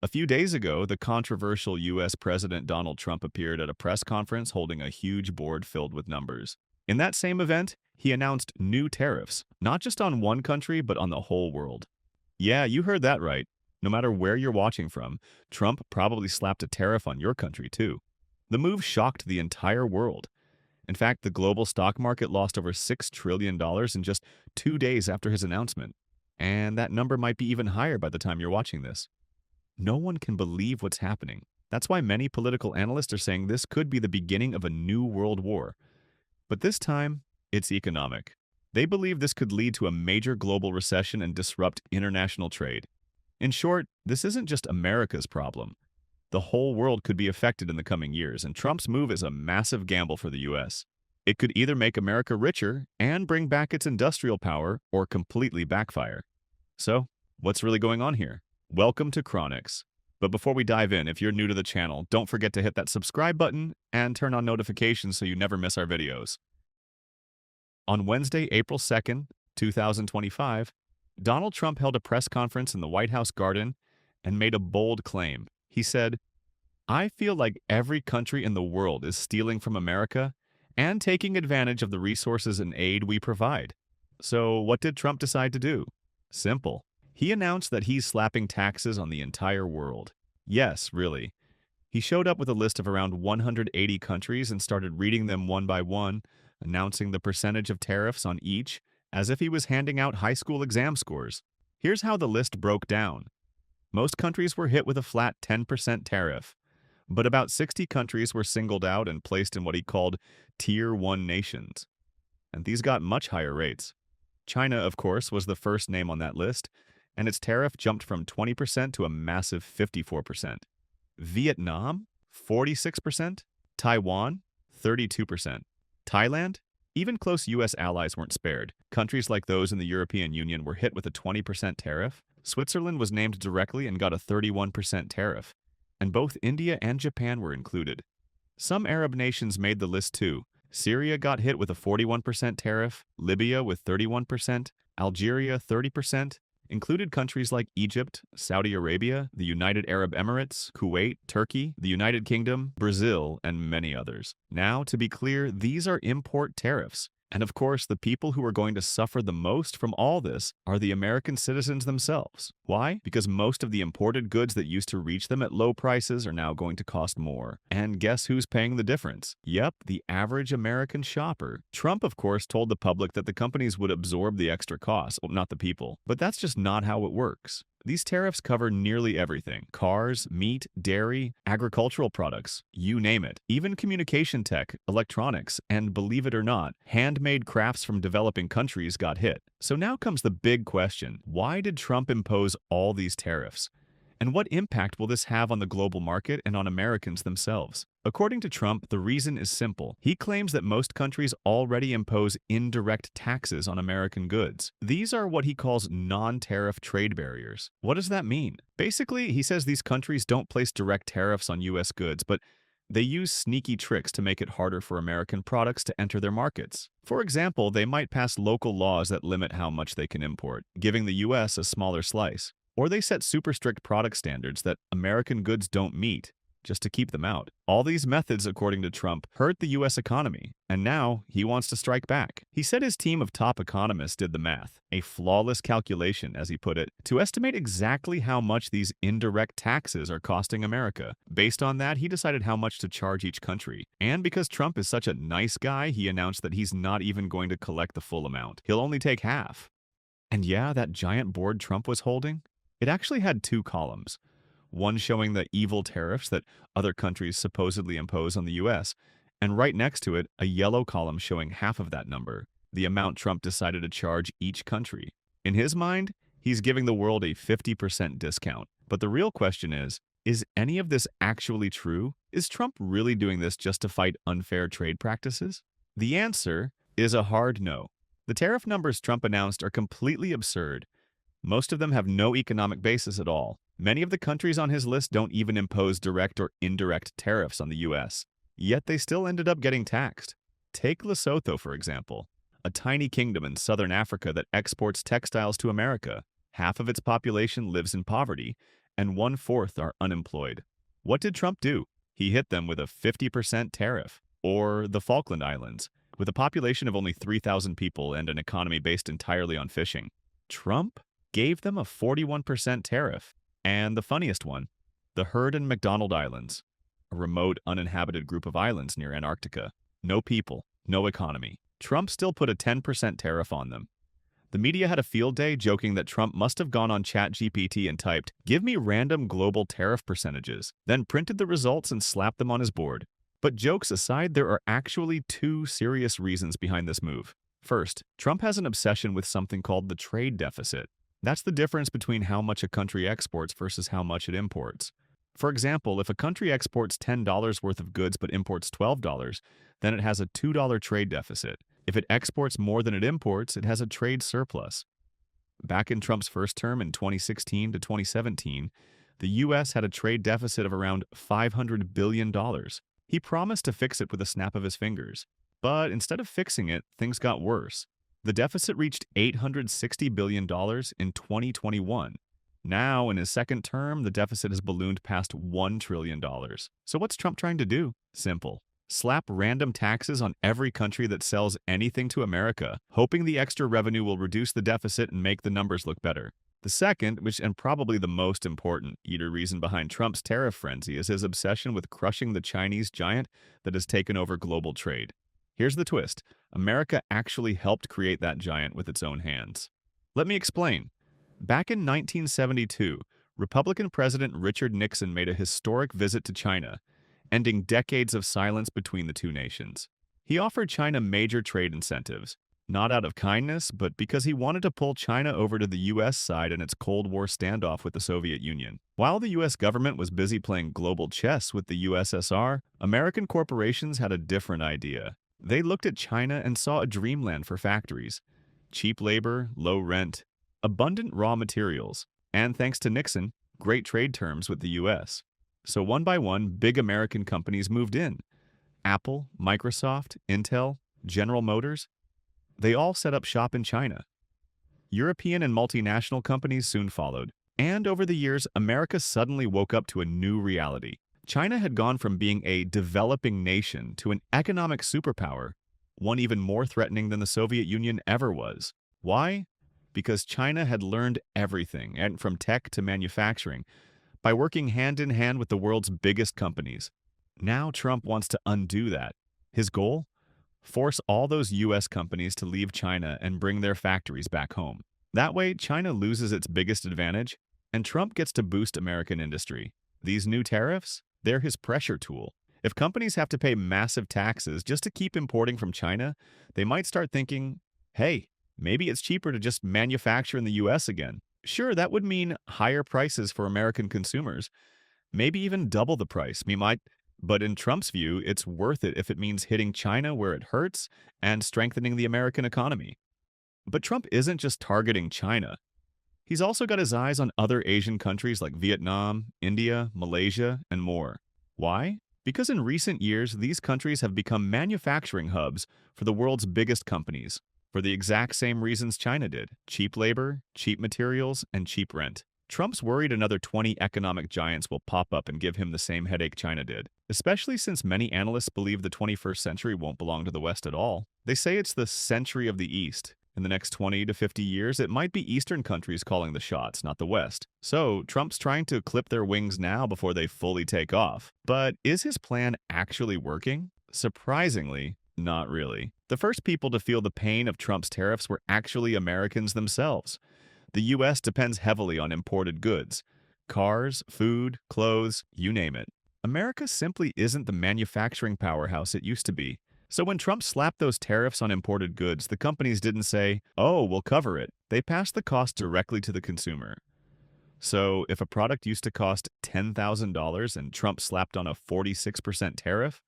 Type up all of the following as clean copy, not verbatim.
A few days ago, the controversial U.S. President Donald Trump appeared at a press conference holding a huge board filled with numbers. In that same event, he announced new tariffs, not just on one country, but on the whole world. Yeah, you heard that right. No matter where you're watching from, Trump probably slapped a tariff on your country, too. The move shocked the entire world. In fact, the global stock market lost over $6 trillion in just 2 days after his announcement. And that number might be even higher by the time you're watching this. No one can believe what's happening. That's why many political analysts are saying this could be the beginning of a new world war. But this time, it's economic. They believe this could lead to a major global recession and disrupt international trade. In short, this isn't just America's problem. The whole world could be affected in the coming years, and Trump's move is a massive gamble for the US. It could either make America richer and bring back its industrial power or completely backfire. So, what's really going on here? Welcome to Chronics. But before we dive in, if you're new to the channel, don't forget to hit that subscribe button and turn on notifications so you never miss our videos. On Wednesday, April 2nd, 2025, Donald Trump held a press conference in the White House garden and made a bold claim. He said, "I feel like every country in the world is stealing from America and taking advantage of the resources and aid we provide." So what did Trump decide to do? Simple. He announced that he's slapping taxes on the entire world. Yes, really. He showed up with a list of around 180 countries and started reading them one by one, announcing the percentage of tariffs on each, as if he was handing out high school exam scores. Here's how the list broke down. Most countries were hit with a flat 10% tariff, but about 60 countries were singled out and placed in what he called Tier 1 nations. And these got much higher rates. China, of course, was the first name on that list, and its tariff jumped from 20% to a massive 54%. Vietnam, 46%. Taiwan, 32%. Thailand, even close U.S. allies weren't spared. Countries like those in the European Union were hit with a 20% tariff. Switzerland was named directly and got a 31% tariff. And both India and Japan were included. Some Arab nations made the list too. Syria got hit with a 41% tariff, Libya with 31%, Algeria 30%, included countries like Egypt, Saudi Arabia, the United Arab Emirates, Kuwait, Turkey, the United Kingdom, Brazil, and many others. Now, to be clear, these are import tariffs. And of course, the people who are going to suffer the most from all this are the American citizens themselves. Why? Because most of the imported goods that used to reach them at low prices are now going to cost more. And guess who's paying the difference? Yep, the average American shopper. Trump, of course, told the public that the companies would absorb the extra costs, well, not the people. But that's just not how it works. These tariffs cover nearly everything: cars, meat, dairy, agricultural products, you name it. Even communication tech, electronics, and believe it or not, handmade crafts from developing countries got hit. So now comes the big question: why did Trump impose all these tariffs? And what impact will this have on the global market and on Americans themselves? According to Trump, the reason is simple. He claims that most countries already impose indirect taxes on American goods. These are what he calls non-tariff trade barriers. What does that mean? Basically, he says these countries don't place direct tariffs on U.S. goods, but they use sneaky tricks to make it harder for American products to enter their markets. For example, they might pass local laws that limit how much they can import, giving the U.S. a smaller slice. Or they set super strict product standards that American goods don't meet, just to keep them out. All these methods, according to Trump, hurt the U.S. economy, and now he wants to strike back. He said his team of top economists did the math, a flawless calculation, as he put it, to estimate exactly how much these indirect taxes are costing America. Based on that, he decided how much to charge each country. And because Trump is such a nice guy, he announced that he's not even going to collect the full amount. He'll only take half. And yeah, that giant board Trump was holding, it actually had two columns, one showing the evil tariffs that other countries supposedly impose on the U.S., and right next to it, a yellow column showing half of that number, the amount Trump decided to charge each country. In his mind, he's giving the world a 50% discount. But the real question is any of this actually true? Is Trump really doing this just to fight unfair trade practices? The answer is a hard no. The tariff numbers Trump announced are completely absurd. Most of them have no economic basis at all. Many of the countries on his list don't even impose direct or indirect tariffs on the U.S., yet they still ended up getting taxed. Take Lesotho, for example, a tiny kingdom in southern Africa that exports textiles to America. Half of its population lives in poverty, and one-fourth are unemployed. What did Trump do? He hit them with a 50% tariff. Or the Falkland Islands, with a population of only 3,000 people and an economy based entirely on fishing. Trump gave them a 41% tariff. And the funniest one, the Heard and McDonald Islands, a remote, uninhabited group of islands near Antarctica. No people, no economy. Trump still put a 10% tariff on them. The media had a field day joking that Trump must have gone on ChatGPT and typed, "Give me random global tariff percentages," then printed the results and slapped them on his board. But jokes aside, there are actually two serious reasons behind this move. First, Trump has an obsession with something called the trade deficit. That's the difference between how much a country exports versus how much it imports. For example, if a country exports $10 worth of goods but imports $12, then it has a $2 trade deficit. If it exports more than it imports, it has a trade surplus. Back in Trump's first term in 2016 to 2017, the U.S. had a trade deficit of around $500 billion. He promised to fix it with a snap of his fingers. But instead of fixing it, things got worse. The deficit reached $860 billion in 2021. Now, in his second term, the deficit has ballooned past $1 trillion. So what's Trump trying to do? Simple. Slap random taxes on every country that sells anything to America, hoping the extra revenue will reduce the deficit and make the numbers look better. The second, and probably the most important reason behind Trump's tariff frenzy is his obsession with crushing the Chinese giant that has taken over global trade. Here's the twist. America actually helped create that giant with its own hands. Let me explain. Back in 1972, Republican President Richard Nixon made a historic visit to China, ending decades of silence between the two nations. He offered China major trade incentives, not out of kindness, but because he wanted to pull China over to the U.S. side in its Cold War standoff with the Soviet Union. While the U.S. government was busy playing global chess with the USSR, American corporations had a different idea. They looked at China and saw a dreamland for factories. Cheap labor, low rent, abundant raw materials, and thanks to Nixon, great trade terms with the U.S. So one by one, big American companies moved in. Apple, Microsoft, Intel, General Motors, they all set up shop in China. European and multinational companies soon followed. And over the years, America suddenly woke up to a new reality. China had gone from being a developing nation to an economic superpower, one even more threatening than the Soviet Union ever was. Why? Because China had learned everything, and from tech to manufacturing, by working hand in hand with the world's biggest companies. Now Trump wants to undo that. His goal? Force all those U.S. companies to leave China and bring their factories back home. That way, China loses its biggest advantage, and Trump gets to boost American industry. These new tariffs? They're his pressure tool. If companies have to pay massive taxes just to keep importing from China, they might start thinking, hey, maybe it's cheaper to just manufacture in the U.S. again. Sure, that would mean higher prices for American consumers, maybe even double the price. But in Trump's view, it's worth it if it means hitting China where it hurts and strengthening the American economy. But Trump isn't just targeting China. He's also got his eyes on other Asian countries like Vietnam, India, Malaysia, and more. Why? Because in recent years, these countries have become manufacturing hubs for the world's biggest companies, for the exact same reasons China did: cheap labor, cheap materials, and cheap rent. Trump's worried another 20 economic giants will pop up and give him the same headache China did, especially since many analysts believe the 21st century won't belong to the West at all. They say it's the century of the East. In the next 20 to 50 years, it might be Eastern countries calling the shots, not the West. So Trump's trying to clip their wings now before they fully take off. But is his plan actually working? Surprisingly, not really. The first people to feel the pain of Trump's tariffs were actually Americans themselves. The U.S. depends heavily on imported goods. Cars, food, clothes, you name it. America simply isn't the manufacturing powerhouse it used to be. So when Trump slapped those tariffs on imported goods, the companies didn't say, oh, we'll cover it. They passed the cost directly to the consumer. So if a product used to cost $10,000 and Trump slapped on a 46% tariff,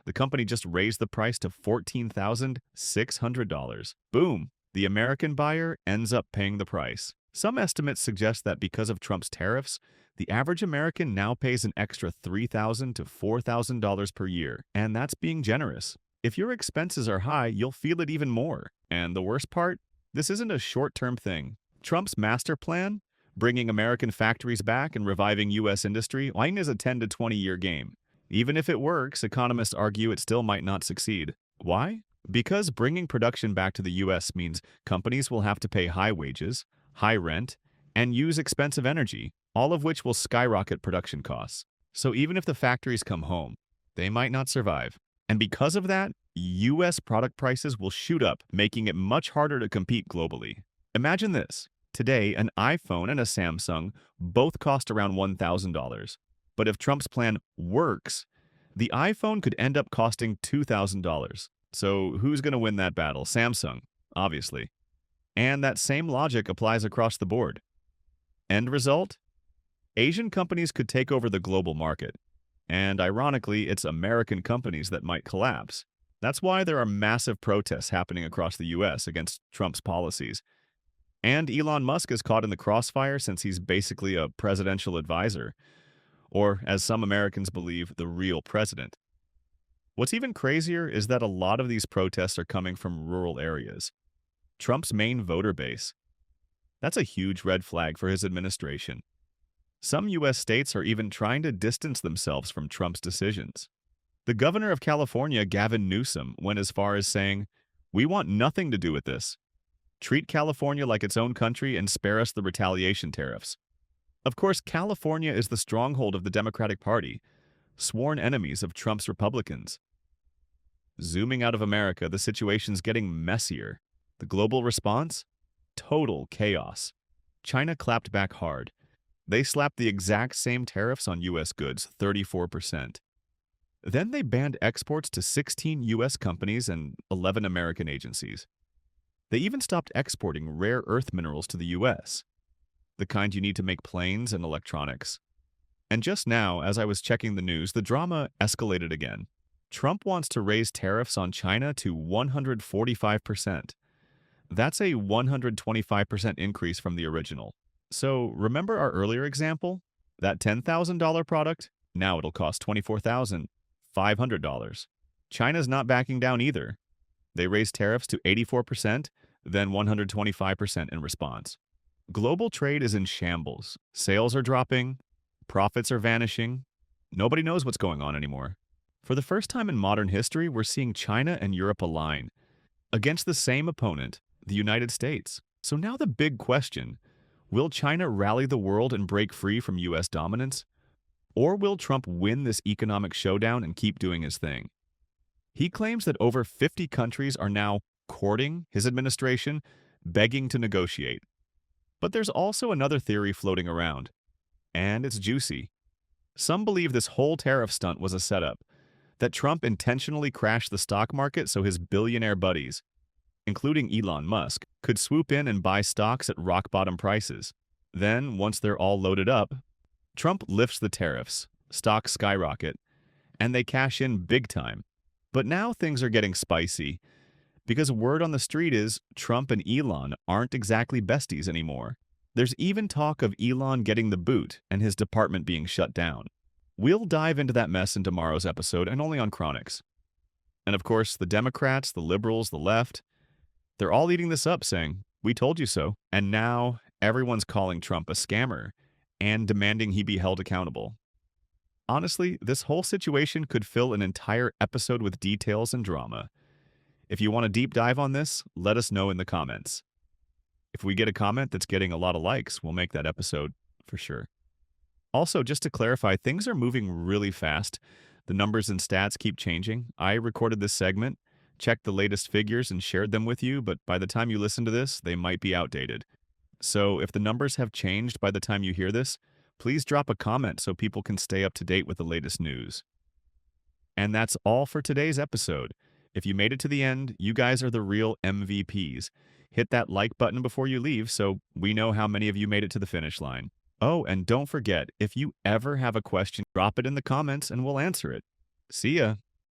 the company just raised the price to $14,600. Boom! The American buyer ends up paying the price. Some estimates suggest that because of Trump's tariffs, the average American now pays an extra $3,000 to $4,000 per year, and that's being generous. If your expenses are high, you'll feel it even more. And the worst part? This isn't a short-term thing. Trump's master plan? Bringing American factories back and reviving U.S. industry, line is a 10 to 20-year game. Even if it works, economists argue it still might not succeed. Why? Because bringing production back to the U.S. means companies will have to pay high wages, high rent, and use expensive energy, all of which will skyrocket production costs. So even if the factories come home, they might not survive. And because of that, U.S. product prices will shoot up, making it much harder to compete globally. Imagine this. Today, an iPhone and a Samsung both cost around $1,000. But if Trump's plan works, the iPhone could end up costing $2,000. So who's going to win that battle? Samsung, obviously. And that same logic applies across the board. End result? Asian companies could take over the global market. And ironically, it's American companies that might collapse. That's why there are massive protests happening across the US against Trump's policies. And Elon Musk is caught in the crossfire since he's basically a presidential advisor, or as some Americans believe, the real president. What's even crazier is that a lot of these protests are coming from rural areas. Trump's main voter base. That's a huge red flag for his administration. Some U.S. states are even trying to distance themselves from Trump's decisions. The governor of California, Gavin Newsom, went as far as saying, "We want nothing to do with this. Treat California like its own country and spare us the retaliation tariffs." Of course, California is the stronghold of the Democratic Party, sworn enemies of Trump's Republicans. Zooming out of America, the situation's getting messier. The global response? Total chaos. China clapped back hard. They slapped the exact same tariffs on U.S. goods, 34%. Then they banned exports to 16 U.S. companies and 11 American agencies. They even stopped exporting rare earth minerals to the U.S., the kind you need to make planes and electronics. And just now, as I was checking the news, the drama escalated again. Trump wants to raise tariffs on China to 145%. That's a 125% increase from the original. So remember our earlier example? That $10,000 product? Now it'll cost $24,500. China's not backing down either. They raised tariffs to 84%, then 125% in response. Global trade is in shambles. Sales are dropping. Profits are vanishing. Nobody knows what's going on anymore. For the first time in modern history, we're seeing China and Europe align against the same opponent, the United States. So now the big question, will China rally the world and break free from U.S. dominance? Or will Trump win this economic showdown and keep doing his thing? He claims that over 50 countries are now courting his administration, begging to negotiate. But there's also another theory floating around, and it's juicy. Some believe this whole tariff stunt was a setup, that Trump intentionally crashed the stock market so his billionaire buddies, including Elon Musk, could swoop in and buy stocks at rock-bottom prices. Then, once they're all loaded up, Trump lifts the tariffs, stocks skyrocket, and they cash in big time. But now things are getting spicy, because word on the street is Trump and Elon aren't exactly besties anymore. There's even talk of Elon getting the boot and his department being shut down. We'll dive into that mess in tomorrow's episode and only on Chronics. And of course, the Democrats, the liberals, the left, they're all eating this up saying, "We told you so." And now everyone's calling Trump a scammer and demanding he be held accountable. Honestly, this whole situation could fill an entire episode with details and drama. If you want a deep dive on this, let us know in the comments. If we get a comment that's getting a lot of likes, we'll make that episode for sure. Also, just to clarify, things are moving really fast. The numbers and stats keep changing. I recorded this segment, checked the latest figures, and shared them with you, but by the time you listen to this, they might be outdated. So if the numbers have changed by the time you hear this, please drop a comment so people can stay up to date with the latest news. And that's all for today's episode. If you made it to the end, you guys are the real MVPs. Hit that like button before you leave so we know how many of you made it to the finish line. Oh, and don't forget, if you ever have a question, drop it in the comments and we'll answer it. See ya!